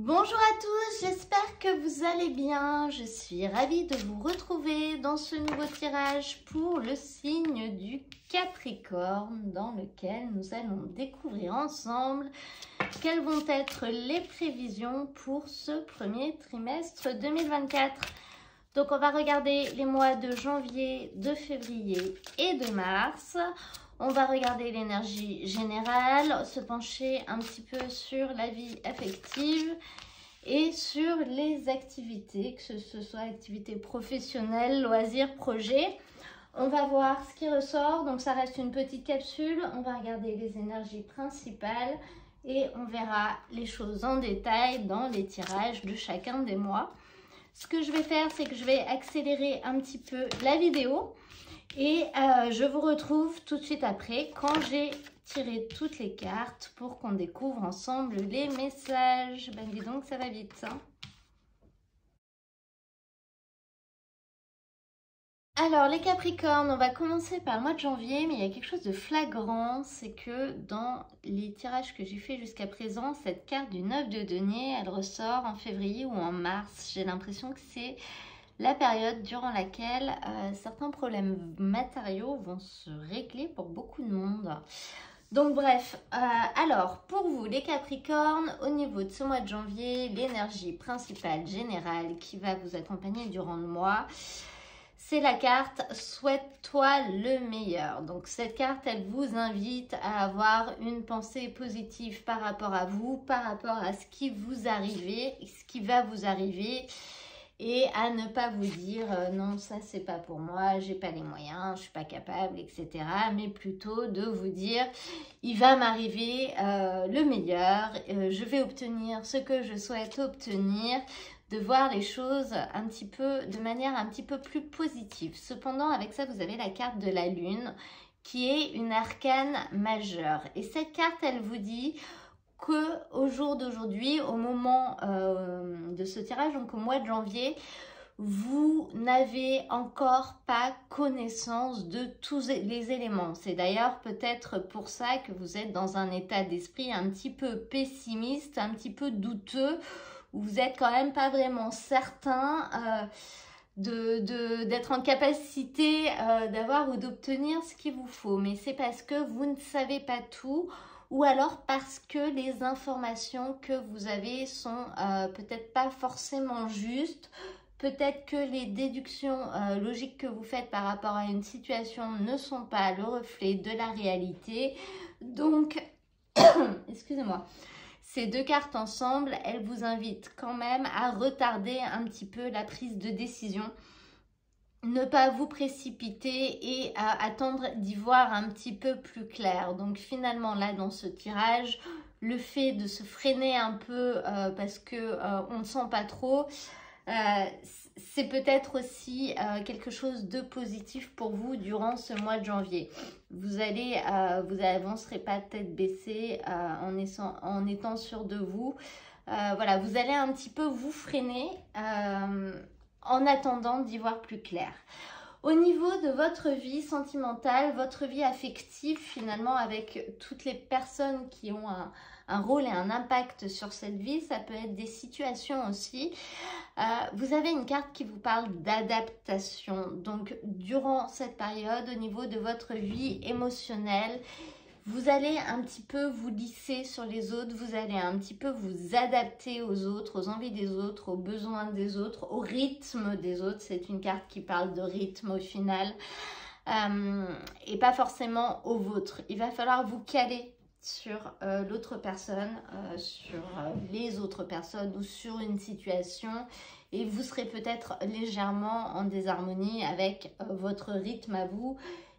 Bonjour à tous, j'espère que vous allez bien. Je suis ravie de vous retrouver dans ce nouveau tirage pour le signe du Capricorne, dans lequel nous allons découvrir ensemble quelles vont être les prévisions pour ce premier trimestre 2024. Donc on va regarder les mois de janvier, de février et de mars. On va regarder l'énergie générale, se pencher un petit peu sur la vie affective et sur les activités, que ce soit activités professionnelles, loisirs, projets. On va voir ce qui ressort, donc ça reste une petite capsule. On va regarder les énergies principales et on verra les choses en détail dans les tirages de chacun des mois. Ce que je vais faire, c'est que je vais accélérer un petit peu la vidéo. Et je vous retrouve tout de suite après quand j'ai tiré toutes les cartes pour qu'on découvre ensemble les messages. Ben dis donc, ça va vite, hein. Alors les Capricornes, on va commencer par le mois de janvier, mais il y a quelque chose de flagrant, c'est que dans les tirages que j'ai fait jusqu'à présent, cette carte du 9 de denier, elle ressort en février ou en mars. J'ai l'impression que c'est la période durant laquelle certains problèmes matériaux vont se régler pour beaucoup de monde. Donc bref, alors pour vous les Capricornes, au niveau de ce mois de janvier, l'énergie principale générale qui va vous accompagner durant le mois, c'est la carte « Souhaite-toi le meilleur ». Donc cette carte, elle vous invite à avoir une pensée positive par rapport à vous, par rapport à ce qui vous arrive, ce qui va vous arriver, et à ne pas vous dire non, ça c'est pas pour moi, j'ai pas les moyens, je suis pas capable, etc. Mais plutôt de vous dire il va m'arriver le meilleur, je vais obtenir ce que je souhaite obtenir, de voir les choses de manière un petit peu plus positive. Cependant, avec ça, vous avez la carte de la Lune qui est une arcane majeure. Et cette carte, elle vous dit qu'au jour d'aujourd'hui, au moment de ce tirage, donc au mois de janvier, vous n'avez encore pas connaissance de tous les éléments. C'est d'ailleurs peut-être pour ça que vous êtes dans un état d'esprit un petit peu pessimiste, un petit peu douteux, où vous n'êtes quand même pas vraiment certain d'être en capacité d'avoir ou d'obtenir ce qu'il vous faut. Mais c'est parce que vous ne savez pas tout, ou alors parce que les informations que vous avez sont peut-être pas forcément justes, peut-être que les déductions logiques que vous faites par rapport à une situation ne sont pas le reflet de la réalité. Donc, excusez-moi, ces deux cartes ensemble, elles vous invitent quand même à retarder un petit peu la prise de décision, ne pas vous précipiter et à attendre d'y voir un petit peu plus clair. Donc finalement là dans ce tirage, le fait de se freiner un peu parce que on ne sent pas trop, c'est peut-être aussi quelque chose de positif pour vous durant ce mois de janvier. Vous avancerez pas tête baissée en étant sûr de vous. Voilà, vous allez un petit peu vous freiner en attendant d'y voir plus clair. Au niveau de votre vie sentimentale, votre vie affective, finalement, avec toutes les personnes qui ont un rôle et un impact sur cette vie, ça peut être des situations aussi. Vous avez une carte qui vous parle d'adaptation. Donc, durant cette période, au niveau de votre vie émotionnelle, vous allez un petit peu vous lisser sur les autres, vous allez un petit peu vous adapter aux autres, aux envies des autres, aux besoins des autres, au rythme des autres. C'est une carte qui parle de rythme au final et pas forcément au vôtre. Il va falloir vous caler sur l'autre personne, sur les autres personnes ou sur une situation et vous serez peut-être légèrement en désharmonie avec votre rythme à vous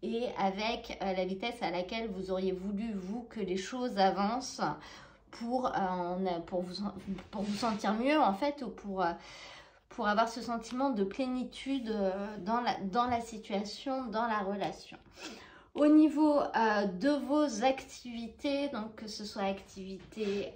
et avec la vitesse à laquelle vous auriez voulu, vous, que les choses avancent pour vous sentir mieux, en fait, ou pour avoir ce sentiment de plénitude dans la situation, dans la relation. Au niveau de vos activités, donc que ce soit activités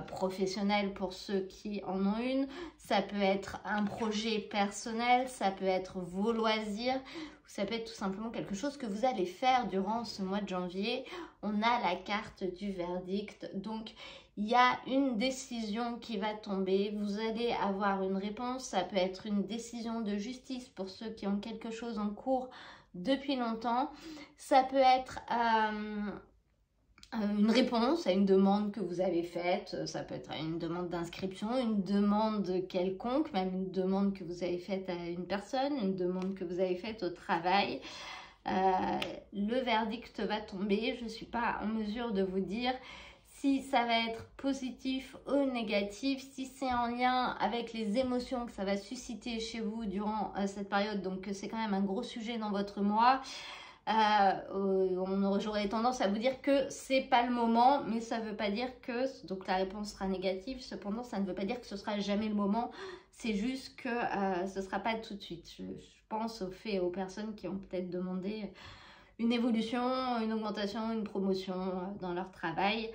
professionnelles pour ceux qui en ont une, ça peut être un projet personnel, ça peut être vos loisirs, ou ça peut être tout simplement quelque chose que vous allez faire durant ce mois de janvier. On a la carte du verdict, donc il y a une décision qui va tomber, vous allez avoir une réponse, ça peut être une décision de justice pour ceux qui ont quelque chose en cours depuis longtemps, ça peut être une réponse à une demande que vous avez faite, ça peut être une demande d'inscription, une demande quelconque, même une demande que vous avez faite à une personne, une demande que vous avez faite au travail. Le verdict va tomber, je ne suis pas en mesure de vous dire si ça va être positif ou négatif, si c'est en lien avec les émotions que ça va susciter chez vous durant cette période, donc c'est quand même un gros sujet dans votre mois. J'aurais tendance à vous dire que c'est pas le moment, mais ça veut pas dire que, donc la réponse sera négative, cependant ça ne veut pas dire que ce sera jamais le moment, c'est juste que ce sera pas tout de suite. Je pense aux personnes qui ont peut-être demandé une évolution, une augmentation, une promotion dans leur travail.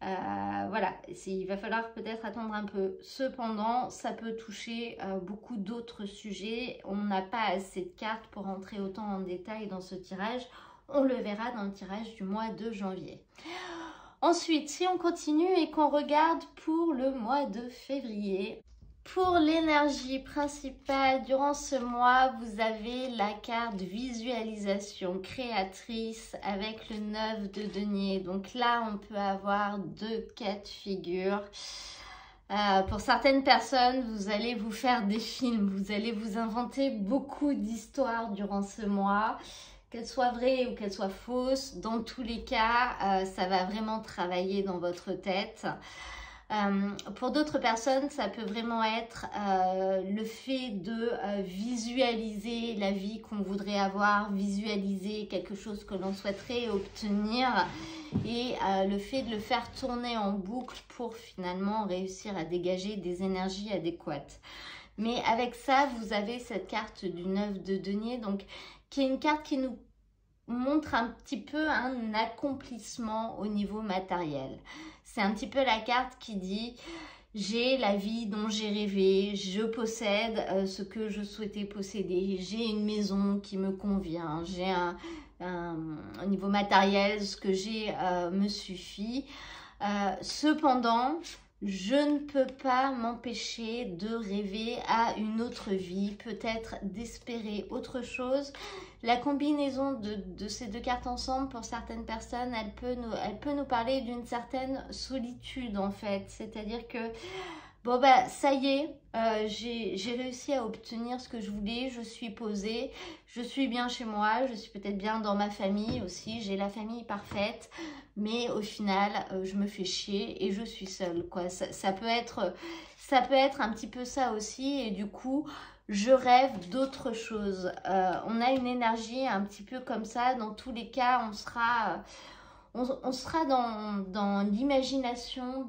Voilà, il va falloir peut-être attendre un peu. Cependant, ça peut toucher beaucoup d'autres sujets. On n'a pas assez de cartes pour entrer autant en détail dans ce tirage. On le verra dans le tirage du mois de janvier. Ensuite, si on continue et qu'on regarde pour le mois de février, pour l'énergie principale durant ce mois, vous avez la carte visualisation créatrice avec le 9 de denier. Donc là, on peut avoir deux cas de figure. Pour certaines personnes, vous allez vous faire des films, vous allez vous inventer beaucoup d'histoires durant ce mois. Qu'elles soient vraies ou qu'elles soient fausses, dans tous les cas, ça va vraiment travailler dans votre tête. Pour d'autres personnes, ça peut vraiment être le fait de visualiser la vie qu'on voudrait avoir, visualiser quelque chose que l'on souhaiterait obtenir et le fait de le faire tourner en boucle pour finalement réussir à dégager des énergies adéquates. Mais avec ça, vous avez cette carte du 9 de denier, donc qui est une carte qui nous montre un petit peu un accomplissement au niveau matériel. C'est un petit peu la carte qui dit j'ai la vie dont j'ai rêvé, je possède ce que je souhaitais posséder, j'ai une maison qui me convient, j'ai au niveau matériel, ce que j'ai me suffit. Cependant, je ne peux pas m'empêcher de rêver à une autre vie, peut-être d'espérer autre chose. La combinaison de ces deux cartes ensemble, pour certaines personnes, elle peut nous parler d'une certaine solitude en fait. C'est-à-dire que, bon bah ça y est, j'ai réussi à obtenir ce que je voulais, je suis posée, je suis bien chez moi, je suis peut-être bien dans ma famille aussi, j'ai la famille parfaite, mais au final, je me fais chier et je suis seule, quoi. Ça peut être un petit peu ça aussi, et du coup, je rêve d'autre chose. On a une énergie un petit peu comme ça, dans tous les cas, on sera dans l'imagination,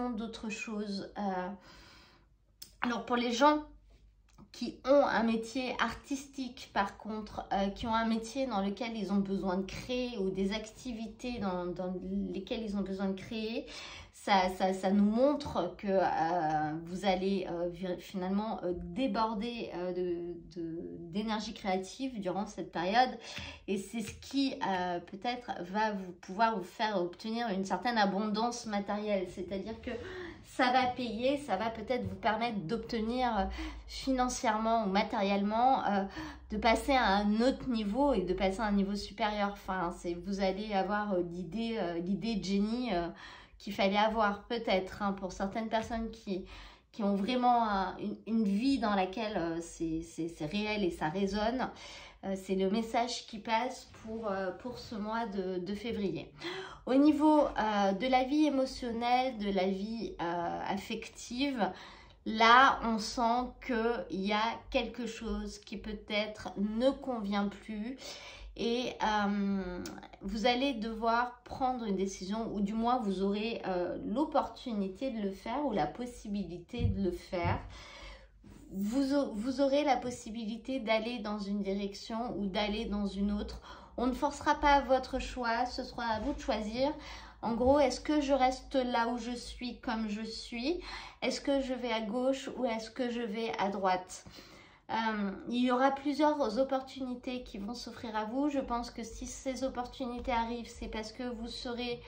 d'autre chose. Alors pour les gens qui ont un métier artistique par contre, qui ont un métier dans lequel ils ont besoin de créer ou des activités dans lesquelles ils ont besoin de créer, ça nous montre que vous allez finalement déborder d'énergie créative durant cette période, et c'est ce qui peut-être va pouvoir vous faire obtenir une certaine abondance matérielle, c'est-à-dire que ça va payer, ça va peut-être vous permettre d'obtenir financièrement ou matériellement, de passer à un autre niveau et de passer à un niveau supérieur. Enfin, vous allez avoir l'idée de génie qu'il fallait avoir peut-être pour certaines personnes qui ont vraiment une vie dans laquelle c'est réel et ça résonne. C'est le message qui passe pour ce mois de février. Au niveau de la vie émotionnelle, de la vie affective, là, on sent qu'il y a quelque chose qui peut-être ne convient plus et vous allez devoir prendre une décision, ou du moins vous aurez l'opportunité de le faire ou la possibilité de le faire. Vous aurez la possibilité d'aller dans une direction ou d'aller dans une autre. On ne forcera pas votre choix, ce sera à vous de choisir. En gros, est-ce que je reste là où je suis comme je suis? Est-ce que je vais à gauche ou est-ce que je vais à droite? Il y aura plusieurs opportunités qui vont s'offrir à vous. Je pense que si ces opportunités arrivent, c'est parce que vous serez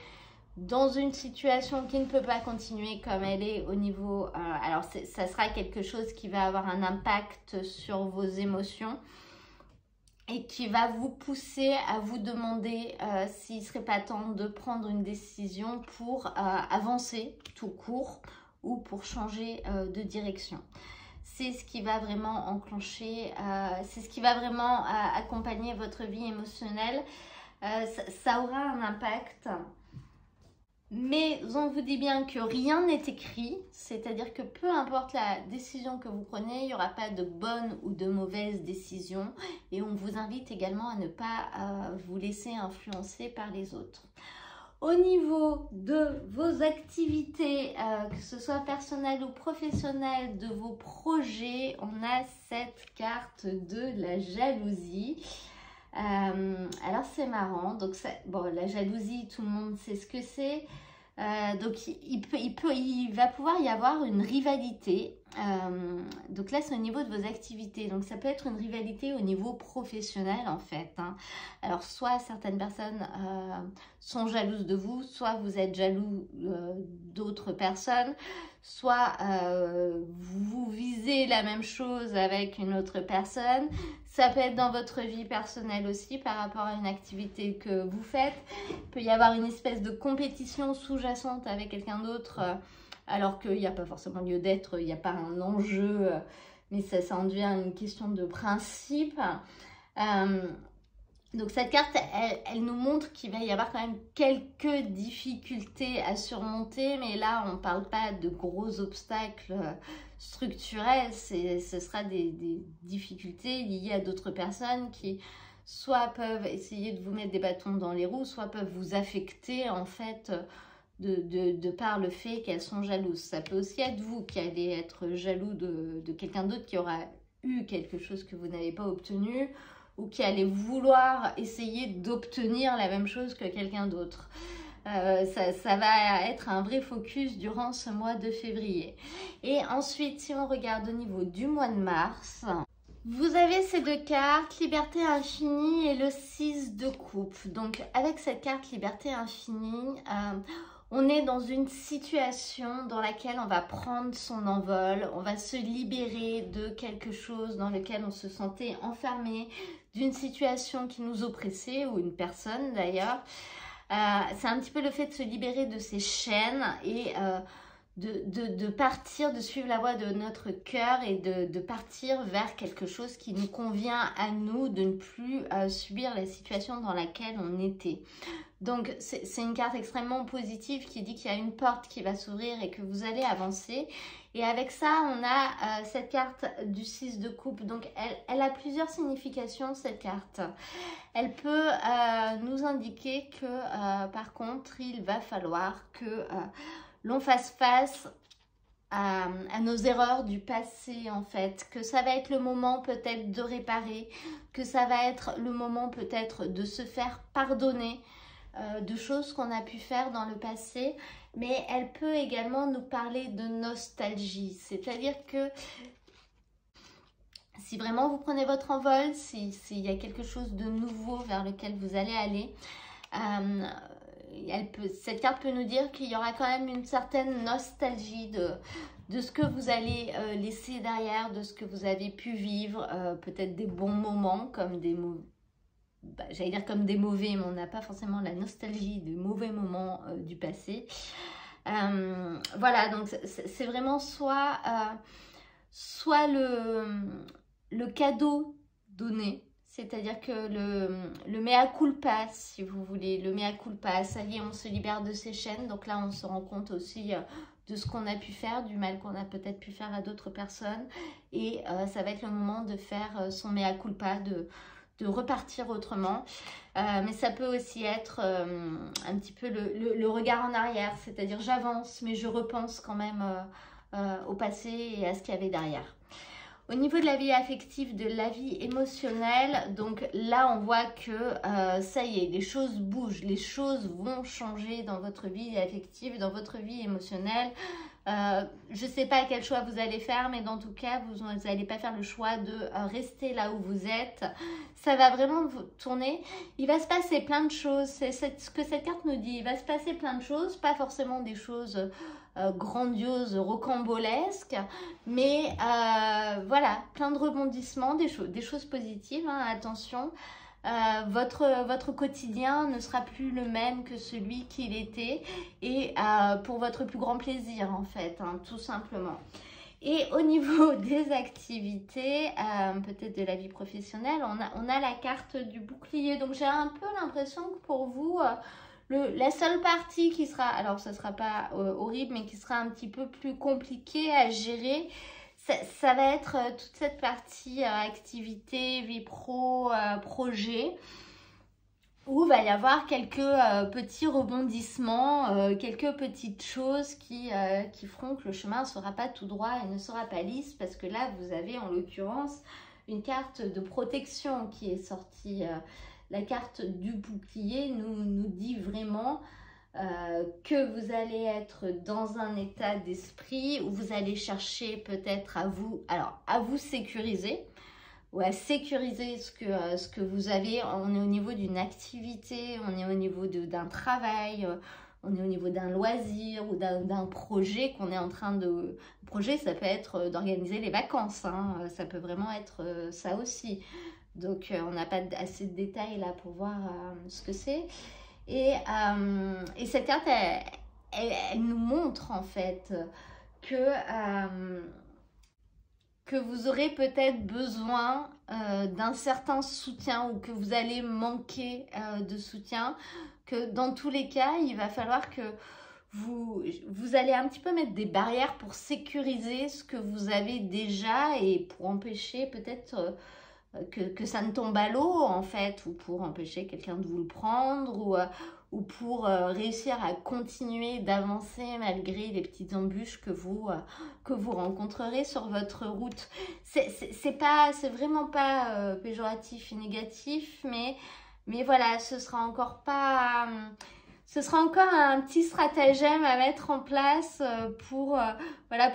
dans une situation qui ne peut pas continuer comme elle est au niveau... alors, ça sera quelque chose qui va avoir un impact sur vos émotions et qui va vous pousser à vous demander s'il ne serait pas temps de prendre une décision pour avancer tout court ou pour changer de direction. C'est ce qui va vraiment enclencher, c'est ce qui va vraiment accompagner votre vie émotionnelle. Ça aura un impact. Mais on vous dit bien que rien n'est écrit, c'est-à-dire que peu importe la décision que vous prenez, il n'y aura pas de bonne ou de mauvaise décision. Et on vous invite également à ne pas vous laisser influencer par les autres. Au niveau de vos activités, que ce soit personnelles ou professionnelles, de vos projets, on a cette carte de la jalousie. Alors c'est marrant, donc bon, la jalousie, tout le monde sait ce que c'est. Donc il va pouvoir y avoir une rivalité. Donc là c'est au niveau de vos activités, donc ça peut être une rivalité au niveau professionnel en fait, hein. Alors soit certaines personnes sont jalouses de vous, soit vous êtes jaloux d'autres personnes, soit vous visez la même chose avec une autre personne. Ça peut être dans votre vie personnelle aussi par rapport à une activité que vous faites. Il peut y avoir une espèce de compétition sous-jacente avec quelqu'un d'autre alors qu'il n'y a pas forcément lieu d'être, il n'y a pas un enjeu, mais ça en devient une question de principe. Donc cette carte, elle nous montre qu'il va y avoir quand même quelques difficultés à surmonter, mais là on ne parle pas de gros obstacles structurels, ce sera des difficultés liées à d'autres personnes qui soit peuvent essayer de vous mettre des bâtons dans les roues, soit peuvent vous affecter en fait de par le fait qu'elles sont jalouses. Ça peut aussi être vous qui allez être jaloux de quelqu'un d'autre qui aura eu quelque chose que vous n'avez pas obtenu, ou qui allait vouloir essayer d'obtenir la même chose que quelqu'un d'autre. Ça va être un vrai focus durant ce mois de février. Et ensuite, si on regarde au niveau du mois de mars, vous avez ces deux cartes, Liberté Infinie et le 6 de coupe. Donc avec cette carte Liberté Infinie, on est dans une situation dans laquelle on va prendre son envol, on va se libérer de quelque chose dans lequel on se sentait enfermé, d'une situation qui nous oppressait, ou une personne d'ailleurs. C'est un petit peu le fait de se libérer de ces chaînes et de partir, de suivre la voie de notre cœur et de partir vers quelque chose qui nous convient à nous, de ne plus subir la situation dans laquelle on était. Donc c'est une carte extrêmement positive qui dit qu'il y a une porte qui va s'ouvrir et que vous allez avancer. Et avec ça, on a cette carte du 6 de coupe. Donc elle a plusieurs significations, cette carte. Elle peut nous indiquer que par contre, il va falloir que l'on fasse face à nos erreurs du passé en fait, que ça va être le moment peut-être de réparer, que ça va être le moment peut-être de se faire pardonner de choses qu'on a pu faire dans le passé, mais elle peut également nous parler de nostalgie, c'est-à-dire que si vraiment vous prenez votre envol, s'il y a quelque chose de nouveau vers lequel vous allez aller, cette carte peut nous dire qu'il y aura quand même une certaine nostalgie de ce que vous allez laisser derrière, de ce que vous avez pu vivre, peut-être des bons moments comme des j'allais dire comme des mauvais, mais on n'a pas forcément la nostalgie de mauvais moments du passé. Voilà, donc c'est vraiment soit le cadeau donné, c'est-à-dire que le mea culpa, si vous voulez, le mea culpa, ça y est, on se libère de ces chaînes, donc là on se rend compte aussi de ce qu'on a pu faire, du mal qu'on a peut-être pu faire à d'autres personnes, et ça va être le moment de faire son mea culpa, de repartir autrement, mais ça peut aussi être un petit peu le regard en arrière, c'est-à-dire j'avance mais je repense quand même au passé et à ce qu'il y avait derrière. Au niveau de la vie affective, de la vie émotionnelle, donc là on voit que ça y est, les choses bougent, les choses vont changer dans votre vie affective, dans votre vie émotionnelle. Je ne sais pas quel choix vous allez faire, mais dans tout cas, vous n'allez pas faire le choix de rester là où vous êtes. Ça va vraiment vous tourner. Il va se passer plein de choses. C'est ce que cette carte nous dit. Il va se passer plein de choses, pas forcément des choses grandioses, rocambolesques, mais voilà, plein de rebondissements, des choses positives, hein, attention. Votre quotidien ne sera plus le même que celui qu'il était et pour votre plus grand plaisir en fait, hein, tout simplement. Et au niveau des activités, peut-être de la vie professionnelle, on a la carte du bouclier. Donc j'ai un peu l'impression que pour vous, la seule partie qui sera, alors ça ne sera pas horrible, mais qui sera un petit peu plus compliquée à gérer, ça va être toute cette partie activité, vie pro, projet, où il va y avoir quelques petits rebondissements, quelques petites choses qui feront que le chemin ne sera pas tout droit et ne sera pas lisse, parce que là, vous avez en l'occurrence une carte de protection qui est sortie. La carte du bouclier nous dit vraiment que vous allez être dans un état d'esprit où vous allez chercher peut-être à vous sécuriser ou à sécuriser ce que vous avez. On est au niveau d'une activité, on est au niveau d'un travail, on est au niveau d'un loisir ou d'un projet qu'on est en train de... Projet, ça peut être d'organiser les vacances, hein, ça peut vraiment être ça aussi. Donc, on n'a pas assez de détails là pour voir ce que c'est. Et cette carte, elle nous montre en fait que vous aurez peut-être besoin d'un certain soutien ou que vous allez manquer de soutien. Que dans tous les cas, il va falloir que vous allez un petit peu mettre des barrières pour sécuriser ce que vous avez déjà et pour empêcher peut-être... que ça ne tombe à l'eau en fait, ou pour empêcher quelqu'un de vous le prendre, ou pour réussir à continuer d'avancer malgré les petites embûches que vous rencontrerez sur votre route. C'est vraiment pas péjoratif et négatif, mais voilà, ce sera encore un petit stratagème à mettre en place pour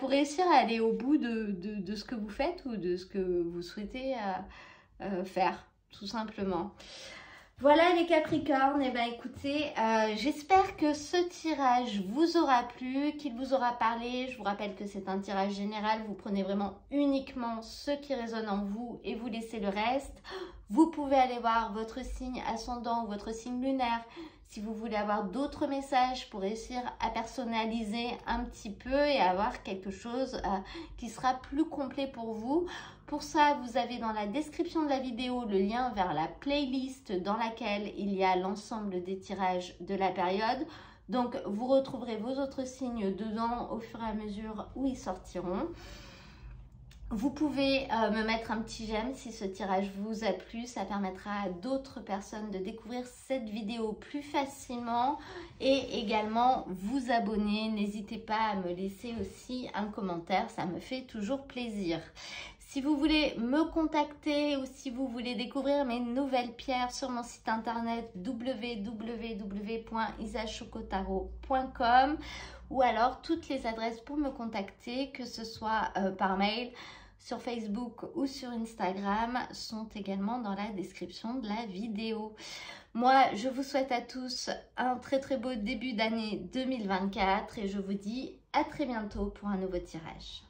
réussir à aller au bout de ce que vous faites ou de ce que vous souhaitez faire, tout simplement. Voilà les Capricornes, et ben écoutez, j'espère que ce tirage vous aura plu, qu'il vous aura parlé. Je vous rappelle que c'est un tirage général, vous prenez vraiment uniquement ce qui résonne en vous et vous laissez le reste. Vous pouvez aller voir votre signe ascendant ou votre signe lunaire si vous voulez avoir d'autres messages pour réussir à personnaliser un petit peu et avoir quelque chose qui sera plus complet pour vous. Pour ça, vous avez dans la description de la vidéo le lien vers la playlist dans laquelle il y a l'ensemble des tirages de la période. Donc, vous retrouverez vos autres signes dedans au fur et à mesure où ils sortiront. Vous pouvez me mettre un petit j'aime si ce tirage vous a plu, ça permettra à d'autres personnes de découvrir cette vidéo plus facilement et également vous abonner. N'hésitez pas à me laisser aussi un commentaire, ça me fait toujours plaisir. Si vous voulez me contacter ou si vous voulez découvrir mes nouvelles pierres sur mon site internet www.isachocotaro.com ou alors toutes les adresses pour me contacter, que ce soit par mail, sur Facebook ou sur Instagram, sont également dans la description de la vidéo. Moi, je vous souhaite à tous un très très beau début d'année 2024 et je vous dis à très bientôt pour un nouveau tirage.